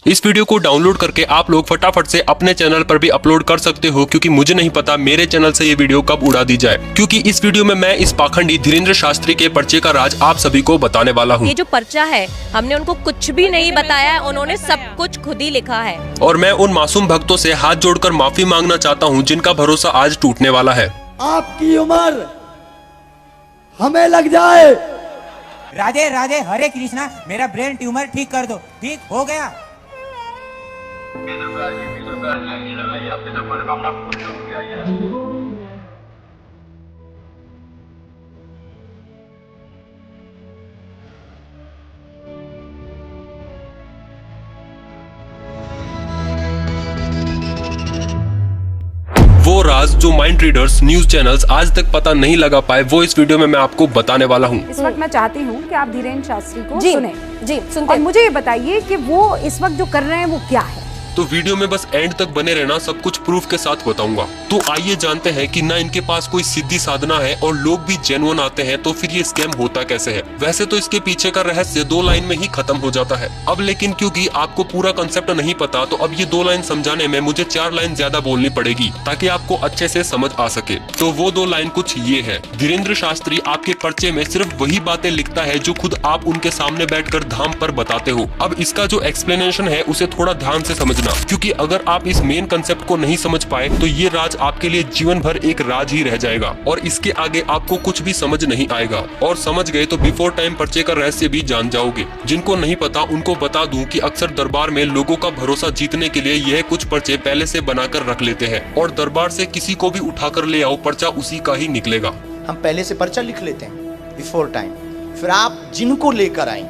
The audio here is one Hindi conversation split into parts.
इस वीडियो को डाउनलोड करके आप लोग फटाफट से अपने चैनल पर भी अपलोड कर सकते हो, क्योंकि मुझे नहीं पता मेरे चैनल से ये वीडियो कब उड़ा दी जाए, क्योंकि इस वीडियो में मैं इस पाखंडी धीरेन्द्र शास्त्री के पर्चे का राज आप सभी को बताने वाला हूँ। ये जो पर्चा है हमने उनको कुछ भी नहीं बताया, उन्होंने सब कुछ खुद ही लिखा है। और मैं उन मासूम भक्तों से हाथ जोड़कर माफी मांगना चाहता हूँ जिनका भरोसा आज टूटने वाला है। आपकी उम्र हमें लग जाए। राधे राधे हरे कृष्णा, मेरा ब्रेन ट्यूमर ठीक कर दो। ठीक हो गया। वो राज जो माइंड रीडर्स न्यूज चैनल्स आज तक पता नहीं लगा पाए, वो इस वीडियो में मैं आपको बताने वाला हूँ। इस वक्त मैं चाहती हूँ कि आप धीरेन्द्र शास्त्री को सुने। जी सुनते और मुझे ये बताइए कि वो इस वक्त जो कर रहे हैं वो क्या है। तो वीडियो में बस एंड तक बने रहना, सब कुछ प्रूफ के साथ बताऊंगा। तो आइए जानते हैं कि ना इनके पास कोई सिद्धि साधना है और लोग भी जेन्युइन आते हैं, तो फिर ये स्कैम होता कैसे है। वैसे तो इसके पीछे का रहस्य 2 लाइन में ही खत्म हो जाता है। अब लेकिन क्योंकि आपको पूरा कंसेप्ट नहीं पता, तो अब ये 2 लाइन समझाने में मुझे 4 लाइन ज्यादा बोलनी पड़ेगी, ताकि आपको अच्छे से समझ आ सके। तो वो 2 लाइन कुछ ये है। धीरेन्द्र शास्त्री आपके पर्चे में सिर्फ वही बातें लिखता है जो खुद आप उनके सामने बैठकर धाम पर बताते हो। अब इसका जो एक्सप्लेनेशन है उसे थोड़ा ध्यान से समझना, क्योंकि अगर आप इस मेन कंसेप्ट को नहीं समझ पाए तो ये राज आपके लिए जीवन भर एक राज ही रह जाएगा और इसके आगे आपको कुछ भी समझ नहीं आएगा। और समझ गए तो बिफोर टाइम पर्चे का रहस्य भी जान जाओगे। जिनको नहीं पता उनको बता दूं कि अक्सर दरबार में लोगों का भरोसा जीतने के लिए यह कुछ पर्चे पहले से बनाकर रख लेते हैं, और दरबार से किसी को भी उठाकर ले आओ, पर्चा उसी का ही निकलेगा। हम पहले से पर्चा लिख लेते हैं बिफोर टाइम, फिर आप जिनको लेकर आए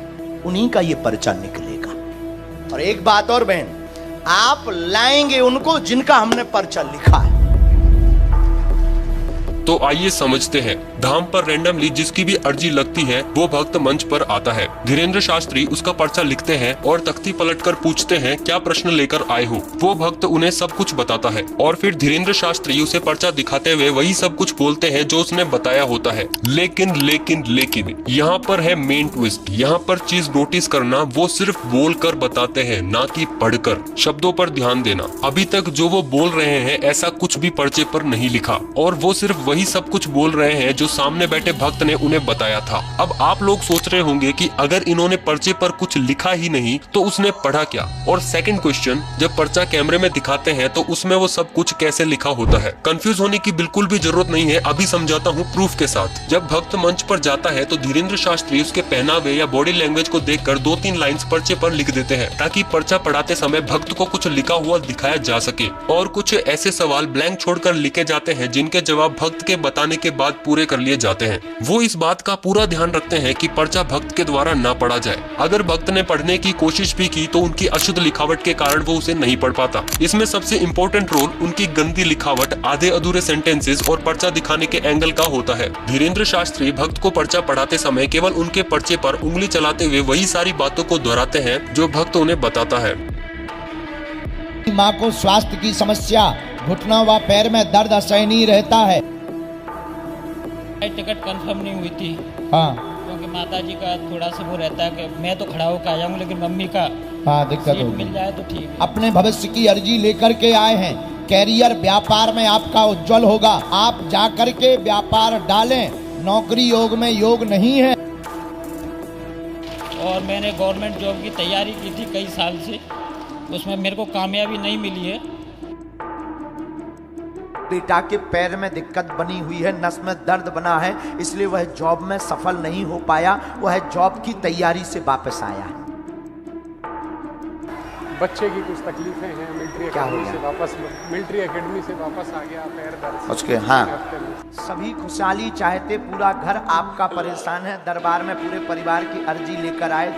उन्हीं का ये पर्चा निकलेगा। और एक बात और बहन, आप लाएंगे उनको जिनका हमने पर्चा लिखा है। तो आइए समझते हैं। धाम पर रैंडमली जिसकी भी अर्जी लगती है वो भक्त मंच पर आता है। धीरेन्द्र शास्त्री उसका पर्चा लिखते हैं और तख्ती पलटकर पूछते हैं क्या प्रश्न लेकर आए हो। वो भक्त उन्हें सब कुछ बताता है और फिर धीरेन्द्र शास्त्री उसे पर्चा दिखाते हुए वही सब कुछ बोलते हैं जो उसने बताया होता है। लेकिन लेकिन लेकिन यहाँ पर है मेन ट्विस्ट। यहाँ पर चीज नोटिस करना, वो सिर्फ बोल कर बताते हैं, ना कि पढ़कर। शब्दों पर ध्यान देना। अभी तक जो वो बोल रहे हैं ऐसा कुछ भी पर्चे पर नहीं लिखा, और वो सिर्फ वही सब कुछ बोल रहे हैं जो सामने बैठे भक्त ने उन्हें बताया था। अब आप लोग सोच रहे होंगे कि अगर इन्होंने पर्चे पर कुछ लिखा ही नहीं तो उसने पढ़ा क्या। और सेकंड क्वेश्चन, जब पर्चा कैमरे में दिखाते हैं तो उसमें वो सब कुछ कैसे लिखा होता है। कंफ्यूज होने की बिल्कुल भी जरूरत नहीं है, अभी समझाता हूँ प्रूफ के साथ। जब भक्त मंच पर जाता है तो धीरेन्द्र शास्त्री उसके पहनावे या बॉडी लैंग्वेज को देखकर 2-3 लाइंस पर्चे पर लिख देते हैं, ताकि पर्चा पढ़ाते समय भक्त को कुछ लिखा हुआ दिखाया जा सके। और कुछ ऐसे सवाल ब्लैंक छोड़कर लिखे जाते हैं जिनके जवाब भक्त के बताने के बाद पूरे कर लिए जाते हैं। वो इस बात का पूरा ध्यान रखते हैं कि पर्चा भक्त के द्वारा ना पढ़ा जाए। अगर भक्त ने पढ़ने की कोशिश भी की तो उनकी अशुद्ध लिखावट के कारण वो उसे नहीं पढ़ पाता। इसमें सबसे इम्पोर्टेंट रोल उनकी गंदी लिखावट, आधे अधूरे सेंटेंसेस और पर्चा दिखाने के एंगल का होता है। धीरेन्द्र शास्त्री भक्त को पर्चा पढ़ाते समय केवल उनके पर्चे पर उंगली चलाते हुए वही सारी बातों को दोहराते हैं जो भक्त उन्हें बताता है। माँ को स्वास्थ्य की समस्या, घुटना व पैर में दर्द असहनीय रहता है। टिकट कंफर्म नहीं हुई थी। हाँ, क्योंकि माता जी का थोड़ा सा वो रहता है कि मैं तो खड़ा होकर आ जाऊंगा, लेकिन मम्मी का हाँ दिक्कत सीट होगी। मिल जाए तो ठीक है। अपने भविष्य की अर्जी लेकर के आए हैं। कैरियर व्यापार में आपका उज्जवल होगा। आप जाकर के व्यापार डालें। नौकरी योग में योग नहीं है। और मैंने गवर्नमेंट जॉब की तैयारी की थी कई साल से, उसमें मेरे को कामयाबी नहीं मिली है। बेटा के पैर में दिक्कत बनी हुई है, नस में दर्द बना है, इसलिए वह जॉब में सफल नहीं हो पाया। वह जॉब की तैयारी से वापस आया है। बच्चे की कुछ तकलीफें हैं, मिलिट्री एकेडमी से वापस आ गया, पैर दर्द उसके हाँ सभी खुशहाली चाहते, पूरा घर आपका परेशान है। दरबार में पूरे परिवार की अर्जी लेकर आए।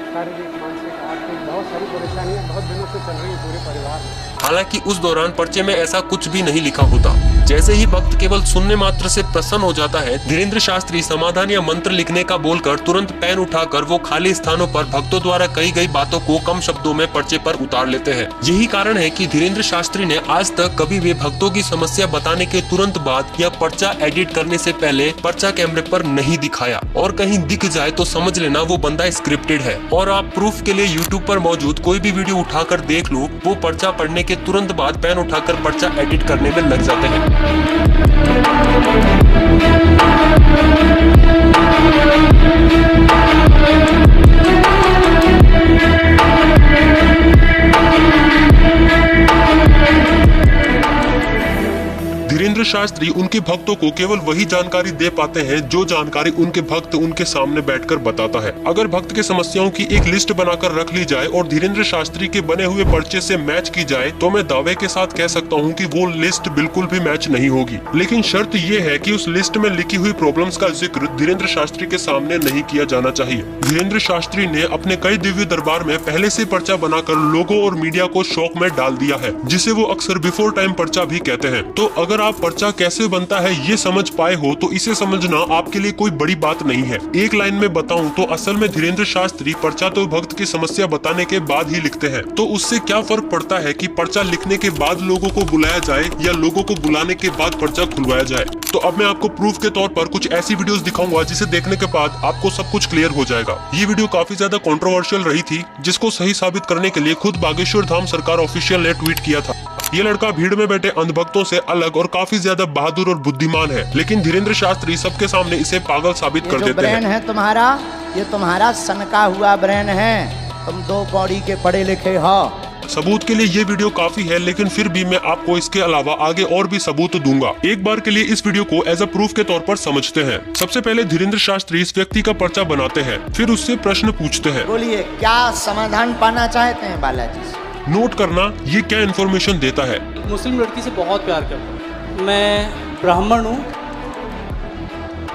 शारीरिक, मानसिक, आर्थिक बहुत सारी परेशानियां बहुत दिनों से चल रही है पूरे परिवार में। हालांकि उस दौरान पर्चे में ऐसा कुछ भी नहीं लिखा होता। जैसे ही भक्त केवल सुनने मात्र से प्रसन्न हो जाता है, धीरेन्द्र शास्त्री समाधान या मंत्र लिखने का बोलकर तुरंत पेन उठाकर वो खाली स्थानों पर भक्तों द्वारा कही गई बातों को कम शब्दों में पर्चे पर उतार लेते हैं। यही कारण है कि धीरेन्द्र शास्त्री ने आज तक कभी भी भक्तों की समस्या बताने के तुरंत बाद या पर्चा एडिट करने से पहले पर्चा कैमरे पर नहीं दिखाया, और कहीं दिख जाए तो समझ लेना वो बंदा स्क्रिप्टेड है। और आप प्रूफ के लिए यूट्यूब पर मौजूद कोई भी वीडियो उठाकर देख लो, वो पर्चा पढ़ने के तुरंत बाद पेन उठाकर पर्चा एडिट करने में लग जाते हैं। धीरेन्द्र शास्त्री उनके भक्तों को केवल वही जानकारी दे पाते हैं जो जानकारी उनके भक्त उनके सामने बैठकर बताता है। अगर भक्त के समस्याओं की एक लिस्ट बनाकर रख ली जाए और धीरेन्द्र शास्त्री के बने हुए पर्चे से मैच की जाए तो मैं दावे के साथ कह सकता हूं कि वो लिस्ट बिल्कुल भी मैच नहीं होगी। लेकिन शर्त ये है कि उस लिस्ट में लिखी हुई प्रॉब्लम्स का जिक्र धीरेन्द्र शास्त्री के सामने नहीं किया जाना चाहिए। धीरेन्द्र शास्त्री ने अपने कई दिव्य दरबार में पहले से पर्चा बनाकर लोगों और मीडिया को शौक में डाल दिया है, जिसे वो अक्सर बिफोर टाइम पर्चा भी कहते हैं। तो अगर आप पर्चा कैसे बनता है ये समझ पाए हो तो इसे समझना आपके लिए कोई बड़ी बात नहीं है। एक लाइन में बताऊं तो असल में धीरेन्द्र शास्त्री पर्चा तो भक्त की समस्या बताने के बाद ही लिखते हैं। तो उससे क्या फर्क पड़ता है कि पर्चा लिखने के बाद लोगों को बुलाया जाए या लोगों को बुलाने के बाद पर्चा खुलवाया जाए। तो अब मैं आपको प्रूफ के तौर पर कुछ ऐसी वीडियोस दिखाऊंगा जिसे देखने के बाद आपको सब कुछ क्लियर हो जाएगा। ये वीडियो काफी ज्यादा कंट्रोवर्शियल रही थी, जिसको सही साबित करने के लिए खुद बागेश्वर धाम सरकार ऑफिशियल ने ट्वीट किया था। ये लड़का भीड़ में बैठे अंधभक्तों से अलग और काफी ज्यादा बहादुर और बुद्धिमान है, लेकिन धीरेन्द्र शास्त्री सबके सामने इसे पागल साबित कर देते हैं। ब्रेन है तुम्हारा, ये तुम्हारा सनका हुआ ब्रेन है, तुम 2 कौड़ी के पढ़े लिखे हो। सबूत के लिए ये वीडियो काफी है, लेकिन फिर भी मैं आपको इसके अलावा आगे और भी सबूत दूंगा। एक बार के लिए इस वीडियो को एज अ प्रूफ के तौर पर समझते हैं। सबसे पहले धीरेन्द्र शास्त्री इस व्यक्ति का पर्चा बनाते हैं, फिर उससे प्रश्न पूछते हैं। बोलिए क्या समाधान पाना चाहते हैं बालाजी से? नोट करना ये क्या इन्फॉर्मेशन देता है। मुस्लिम लड़की से बहुत प्यार करता हूँ, मैं ब्राह्मण हूँ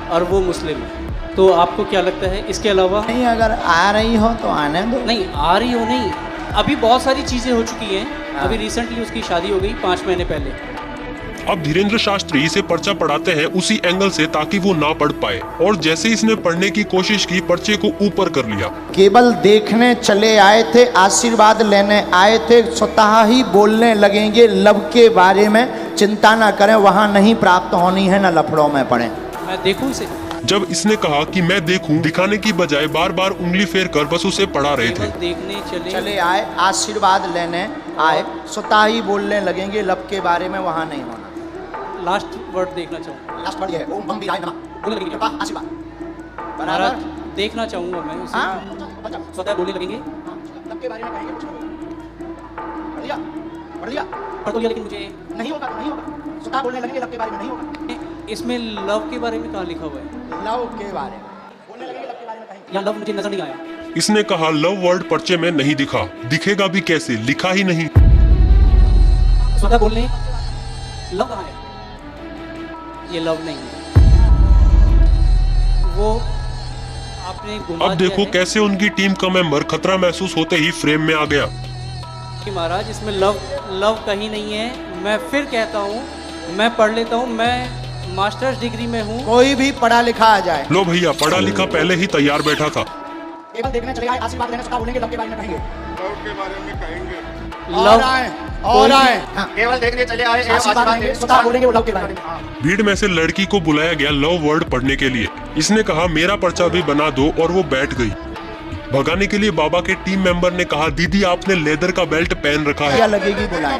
और वो मुस्लिम है, तो आपको क्या लगता है इसके अलावा? नहीं, अगर आ रही हो तो आने दो। नहीं आ रही हो नहीं, अभी बहुत सारी चीज़ें हो चुकी हैं। अभी रिसेंटली उसकी शादी हो गई 5 महीने पहले। अब धीरेन्द्र शास्त्री इसे पर्चा पढ़ाते हैं उसी एंगल से ताकि वो ना पढ़ पाए, और जैसे इसने पढ़ने की कोशिश की पर्चे को ऊपर कर लिया। केवल देखने चले आए थे, आशीर्वाद लेने आए थे, स्वतः ही बोलने लगेंगे लव के बारे में, चिंता ना करें, वहाँ नहीं प्राप्त होनी है, न लफड़ों में पड़े। मैं देखूं इसे? जब इसने कहा कि मैं देखूं, दिखाने की बजाय बार बार उंगली फेर कर बस उसे पढ़ा रहे थे। देखने चले आए, आशीर्वाद लेने आए, स्वतः ही बोलने लगेंगे लब के बारे में, वहाँ नहीं होना। लास्ट वर्ड देखना चाहूँगा। लास्ट वर्ड ये है, ओम बम बिराय नमः, बोलने लगेंगे कृपा आशीर्वाद। बराबर देखना चाहूँगा मैं उसे। स्वतः बोलने लगेंगे लब के बारे में कहेंगे कुछ। पढ़ लिया पढ़ तो लिया, लेकिन मुझे नहीं होगा तो नहीं होगा, स्वतः बोलने लगेंगे लब के बारे में नहीं होगा। इसमें लव के बारे में कहाँ लिखा हुआ है? लव के बारे में बोलने लगेंगे, लब के बारे में कहेंगे। यहाँ लव मुझे नजर नहीं आया। इसने कहा लव वर्ड पर्चे में नहीं दिखा, दिखेगा भी कैसे, लिखा ही नहीं। स्वतः बोलने लव कहाँ है? ये लव नहीं है, वो आपने घुमा अब देखो कैसे उनकी टीम का मेंबर खतरा महसूस होते ही फ्रेम में आ गया। महाराज इसमें लव कहीं नहीं है। मैं फिर कहता हूँ, मैं पढ़ लेता हूँ, मैं मास्टर्स डिग्री में हूँ। कोई भी पढ़ा लिखा आ जाए। लो भैया, पढ़ा लिखा पहले ही तैयार बैठा था। केवल देखने चले आए, आशीर्वाद लेने स्वतः बोलेंगे, लव के बारे में कहेंगे। लव के बारे में कहेंगे। और आए केवल देखने चले आए, आशीर्वाद लेंगे, स्वतः बोलेंगे, लव के बारे में। भीड़ में से लड़की को बुलाया गया लव वर्ड पढ़ने के लिए। इसने कहा मेरा पर्चा भी बना दो, और वो बैठ गई। भगाने के लिए बाबा के टीम मेंबर ने कहा दीदी आपने लेदर का बेल्ट पहन रखा है। क्या लगेगी बुलाए?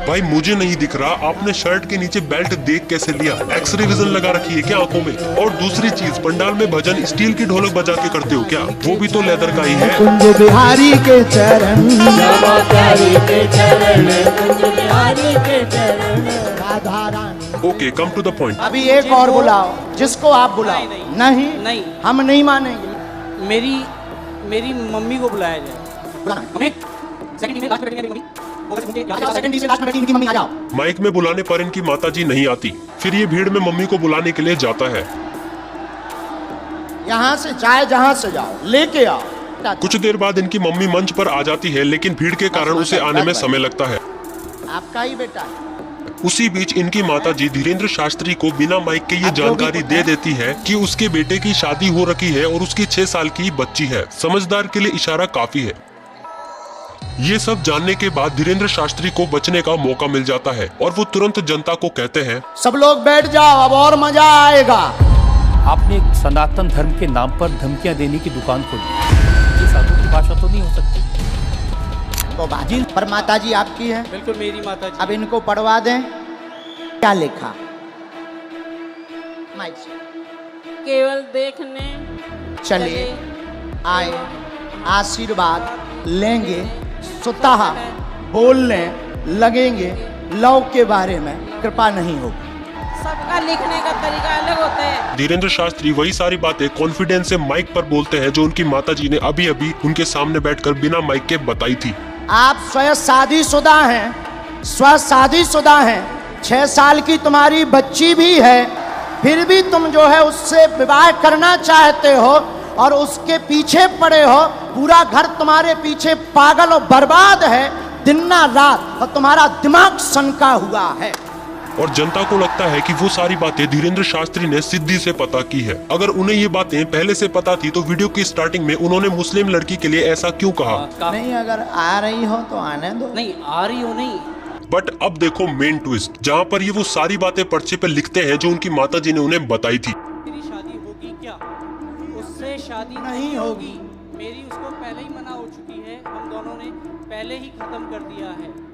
भाई मुझे नहीं दिख रहा, आपने शर्ट के नीचे बेल्ट देख कैसे लिया? एक्सरे विजन लगा रखी है क्या आंखों में? और दूसरी चीज, पंडाल में भजन स्टील की ढोलक बजा के करते हो क्या? वो भी तो लेदर का ही है। कुंज बिहारी के चरण, okay, come to the point. अभी एक और बुलाओ, जिसको आप बुलाओ। नहीं, हम नहीं मानेंगे। मेरी मम्मी को बुलाया जाए। माइक में बुलाने पर इनकी माताजी नहीं आती, फिर ये भीड़ में मम्मी को बुलाने के लिए जाता है। यहाँ से चाहे जहाँ से जाओ, लेके आओ। कुछ देर बाद इनकी मम्मी मंच पर आ जाती है, लेकिन भीड़ के कारण उसे आने में समय लगता है। आपका ही बेटा है। उसी बीच इनकी माताजी धीरेन्द्र शास्त्री को बिना माइक के ये जानकारी दे देती है कि उसके बेटे की शादी हो रखी है और उसकी 6 साल की बच्ची है। समझदार के लिए इशारा काफी है। ये सब जानने के बाद धीरेन्द्र शास्त्री को बचने का मौका मिल जाता है और वो तुरंत जनता को कहते हैं, सब लोग बैठ जाओ, अब और मजा आएगा। आपने एक सनातन धर्म के नाम पर धमकियां देने की दुकान खोली। ये साधु की भाषा तो नहीं हो सकती। तो बाजी पर माता जी आपकी है। बिल्कुल मेरी माता जी। अब इनको पढ़वा दें। क्या लिखा? माइक से। केवल देखने चले आए, आशीर्वाद लेंगे, स्वतः बोलने लगेंगे, लव के बारे में कृपा नहीं होगी। सबका लिखने का तरीका अलग होता है। धीरेन्द्र शास्त्री वही सारी बातें कॉन्फिडेंस से माइक पर बोलते हैं जो उनकी माताजी ने अभी अभी उनके सामने बैठकर बिना माइक के बताई थी। आप स्वयं शादीशुदा हैं, 6 साल की तुम्हारी बच्ची भी है, फिर भी तुम जो है उससे विवाह करना चाहते हो और उसके पीछे पड़े हो। पूरा घर तुम्हारे पीछे पागल और बर्बाद है दिन ना रात, और तुम्हारा दिमाग सनका हुआ है। और जनता को लगता है कि वो सारी बातें धीरेन्द्र शास्त्री ने सिद्धि से पता की है। अगर उन्हें ये बातें पहले से पता थी तो वीडियो की स्टार्टिंग में उन्होंने मुस्लिम लड़की के लिए ऐसा क्यों कहा? नहीं, अगर आ रही हो तो आने दो। नहीं आ रही हो नहीं। बट अब देखो मेन ट्विस्ट, जहाँ पर ये वो सारी बातें पर्चे पे लिखते हैं जो उनकी माताजी ने उन्हें बताई थी। मेरी शादी होगी क्या? उससे शादी नहीं होगी। मेरी उसको पहले ही मना हो चुकी है। हम दोनों ने पहले ही खत्म कर दिया है।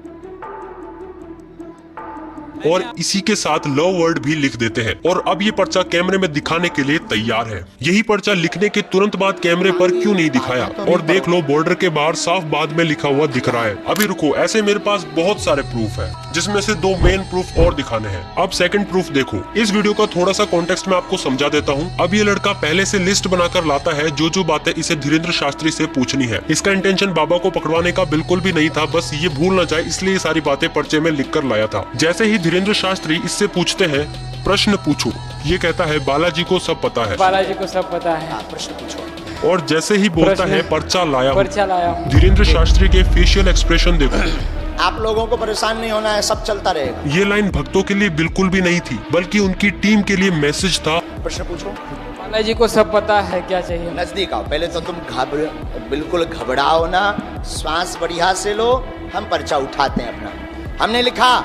और इसी के साथ लव वर्ड भी लिख देते हैं। और अब ये पर्चा कैमरे में दिखाने के लिए तैयार है। यही पर्चा लिखने के तुरंत बाद कैमरे पर क्यों नहीं दिखाया? और देख लो बॉर्डर के बाहर साफ बाद में लिखा हुआ दिख रहा है। अभी रुको, ऐसे मेरे पास बहुत सारे प्रूफ है जिसमें से 2 मेन प्रूफ और दिखाने हैं। अब सेकंड प्रूफ देखो। इस वीडियो का थोड़ा सा कॉन्टेक्स्ट मैं आपको समझा देता हूँ। अब ये लड़का पहले से लिस्ट बनाकर लाता है जो बातें इसे धीरेन्द्र शास्त्री से पूछनी है। इसका इंटेंशन बाबा को पकड़वाने का बिल्कुल भी नहीं था, बस ये भूल न जाए इसलिए ये सारी बातें पर्चे में लिख कर लाया था। जैसे ही धीरेन्द्र शास्त्री इससे पूछते हैं प्रश्न पूछो, ये कहता है बालाजी को सब पता है। बालाजी को सब पता है। प्रश्न पूछो। और जैसे ही बोलता है पर्चा लाया हूं, धीरेन्द्र शास्त्री के फेशियल एक्सप्रेशन देखो। आप लोगों को परेशान नहीं होना है, सब चलता रहेगा। ये लाइन भक्तों के लिए बिल्कुल भी नहीं थी, बल्कि उनकी टीम के लिए मैसेज था। प्रश्न पूछो। बालाजी को सब पता है, क्या चाहिए? नजदीक आओ। पहले तो तुम बिल्कुल घबराओ ना, श्वास बढ़िया से लो। हम पर्चा उठाते हैं अपना। हमने लिखा,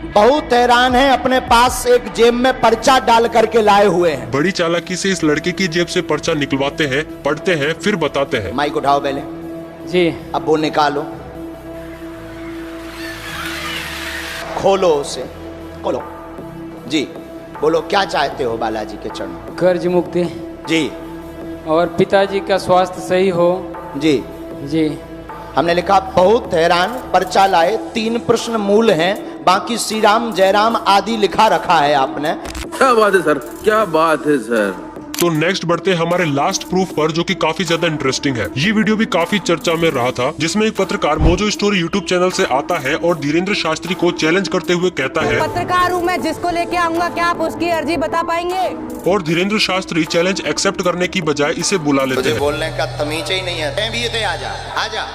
बहुत हैरान है, अपने पास एक जेब में पर्चा डाल करके लाए हुए हैं। बड़ी चालाकी से इस लड़के की जेब से पर्चा निकलवाते हैं, पढ़ते हैं, फिर बताते हैं। माइक उठाओ पहले जी। अब वो निकालो, खोलो उसे, खोलो जी। बोलो क्या चाहते हो बालाजी के चरणों? कर्ज मुक्ति जी। और पिताजी का स्वास्थ्य सही हो जी। जी। हमने लिखा बहुत हैरान, पर्चा लाए, 3 प्रश्न मूल हैं, बाकी श्री राम जयराम आदि लिखा रखा है आपने। क्या बात है सर, क्या बात है सर। तो नेक्स्ट बढ़ते हैं हमारे लास्ट प्रूफ पर, जो कि काफी ज्यादा इंटरेस्टिंग है। ये वीडियो भी काफी चर्चा में रहा था, जिसमें एक पत्रकार मोजो स्टोरी यूट्यूब चैनल से आता है और धीरेन्द्र शास्त्री को चैलेंज करते हुए कहता है, पत्रकार हूँ मैं, जिसको लेके आऊंगा क्या आप उसकी अर्जी बता पाएंगे? और धीरेन्द्र शास्त्री चैलेंज एक्सेप्ट करने की बजाय इसे बुला लेते हैं। बोलने का तमीज ही नहीं है। तैं भी ये आजा, आजा,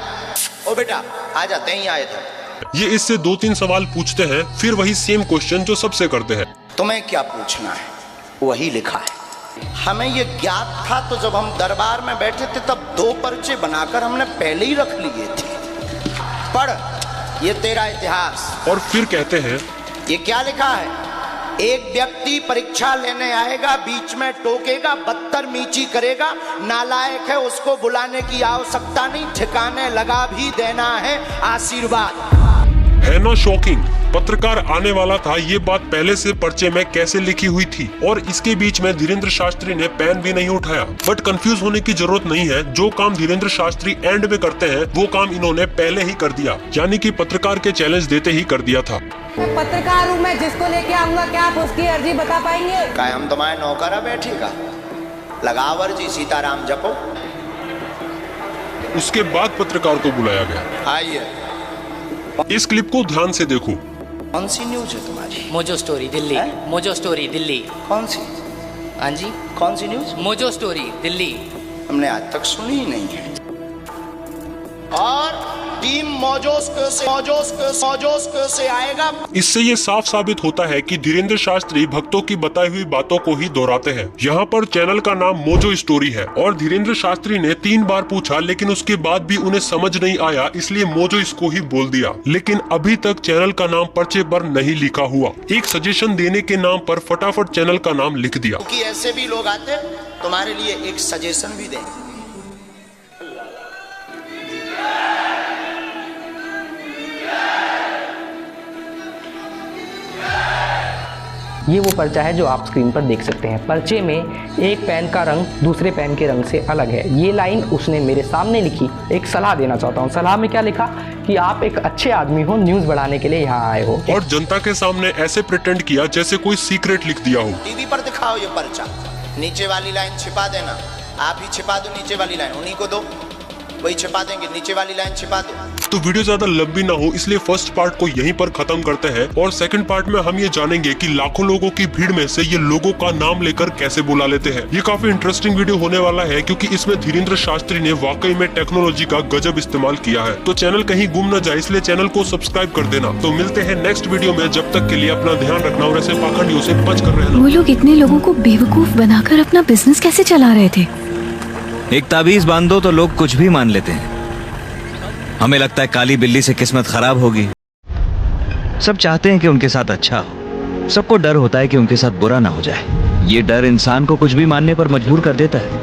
ओ बेटा आजा, तैं ही आए थे। ये इससे 2-3 सवाल पूछते हैं, फिर वही सेम क्वेश्चन जो सबसे करते हैं। तुम्हें क्या पूछना है? वही लिखा है। हमें ये ज्ञात था तो जब हम दरबार में बैठे थे तब 2 पर्चे बनाकर हमने पहले ही रख लिए थे। पढ़, ये तेरा इतिहास। और फिर कहते हैं, ये क्या लिखा है? एक व्यक्ति परीक्षा लेने आएगा, बीच में टोकेगा, बदतमीजी करेगा, नालायक है, उसको बुलाने की आवश्यकता नहीं, ठिकाने लगा भी देना है आशीर्वाद। है ना शॉकिंग? पत्रकार आने वाला था, ये बात पहले से पर्चे में कैसे लिखी हुई थी, और इसके बीच में धीरेन्द्र शास्त्री ने पेन भी नहीं उठाया। बट कंफ्यूज होने की जरूरत नहीं है, जो काम धीरेन्द्र शास्त्री एंड में करते हैं वो काम इन्होंने पहले ही कर दिया, यानी कि पत्रकार के चैलेंज देते ही कर दिया था। मैं पत्रकार हूँ मैं, जिसको लेके आऊंगा क्या आप उसकी अर्जी बता पाएंगे? क्या हम तुम्हारे नौकरा बैठेगा? लगाओ अर्जी, सीताराम जपो। उसके बाद पत्रकार को बुलाया गया। आइए, इस क्लिप को ध्यान से देखो। कौन सी न्यूज है तुम्हारी? Mojo story Delhi. Mojo story Delhi. कौन सी? हाँ जी, कौन सी न्यूज? Mojo story Delhi. हमने आज तक सुनी ही नहीं है। और टीम मौजोस्को से आएगा। इससे ये साफ साबित होता है कि धीरेन्द्र शास्त्री भक्तों की बताई हुई बातों को ही दोहराते हैं। यहाँ पर चैनल का नाम मोजो स्टोरी है और धीरेन्द्र शास्त्री ने 3 बार पूछा, लेकिन उसके बाद भी उन्हें समझ नहीं आया, इसलिए मोजो इसको ही बोल दिया। लेकिन अभी तक चैनल का नाम पर्चे पर नहीं लिखा हुआ। एक सजेशन देने के नाम पर फटाफट चैनल का नाम लिख दिया। क्योंकि ऐसे भी लोग आते तुम्हारे लिए एक सजेशन भी दें। ये वो पर्चा है जो आप स्क्रीन पर देख सकते हैं। पर्चे में एक पेन का रंग दूसरे पेन के रंग से अलग है। ये लाइन उसने मेरे सामने लिखी। एक सलाह देना चाहता हूँ। सलाह में क्या लिखा कि आप एक अच्छे आदमी हो, न्यूज़ बढ़ाने के लिए यहाँ आए हो, और जनता के सामने ऐसे प्रिटेंड किया जैसे कोई सीक्रेट लिख दिया हो। टीवी पर दिखाओ ये पर्चा, नीचे वाली लाइन छिपा देना। आप ही छिपा दो नीचे वाली लाइन, उन्हीं को दो, वही छिपा देंगे। नीचे वाली लाइन छिपा दो। तो वीडियो ज्यादा लंबी ना हो, इसलिए फर्स्ट पार्ट को यहीं पर खत्म करते हैं और सेकंड पार्ट में हम ये जानेंगे कि लाखों लोगों की भीड़ में से ये लोगों का नाम लेकर कैसे बुला लेते हैं। ये काफी इंटरेस्टिंग वीडियो होने वाला है, क्योंकि इसमें धीरेन्द्र शास्त्री ने वाकई में टेक्नोलॉजी का गजब इस्तेमाल किया है। तो चैनल कहीं गुम न जाए, इसलिए चैनल को सब्सक्राइब कर देना। तो मिलते हैं नेक्स्ट वीडियो में। जब तक के लिए अपना ध्यान रखना और ऐसे पाखंडियों से बच कर रहना। वो लोग इतने लोगों को बेवकूफ बनाकर अपना बिजनेस कैसे चला रहे थे? एक ताबीज बांध दो तो लोग कुछ भी मान लेते हैं। हमें लगता है काली बिल्ली से किस्मत खराब होगी। सब चाहते हैं कि उनके साथ अच्छा हो, सबको डर होता है कि उनके साथ बुरा ना हो जाए। ये डर इंसान को कुछ भी मानने पर मजबूर कर देता है।